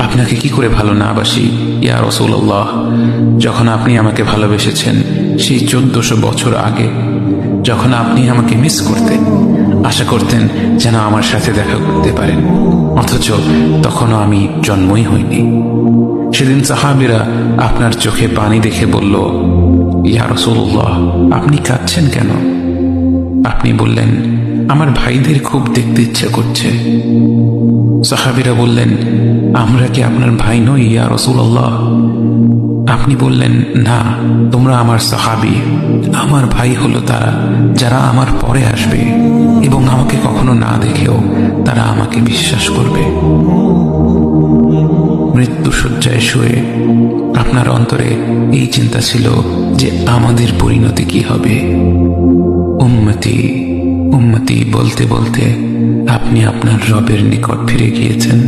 আপনাকে কি করে ভালো না বাসি ইয়া রাসূলুল্লাহ। যখন আপনি আমাকে ভালোবেসেছেন সেই 1400 বছর আগে, যখন আপনি আমাকে মিস করতেন, আশা করতেন যেন আমার সাথে দেখা করতে পারেন, অথচ তখনও আমি জন্মই হইনি। সেদিন সাহাবীরা আপনার চোখে পানি দেখে বলল, ইয়া রাসূলুল্লাহ, আপনি কাঁদছেন কেন? আপনি বললেন, আমার ভাইদের খুব দেখতে ইচ্ছা করছে। সাহাবীরা বললেন, আমরা কি আপনার ভাই নই ইয়া রাসূলুল্লাহ? আপনি বললেন, না, তোমরা আমার সাহাবী। আমার ভাই হলো তারা যারা আমার পরে আসবে এবং আমাকে কখনো না দেখেও তারা আমাকে বিশ্বাস করবে। মৃত্যু শয্যায় শুয়ে আপনার অন্তরে এই চিন্তা ছিল যে আমাদের পরিণতি কি হবে। উম্মতি উম্মতি বলতে বলতে আপনি আপনার রবের নিকট ফিরে গিয়েছেন।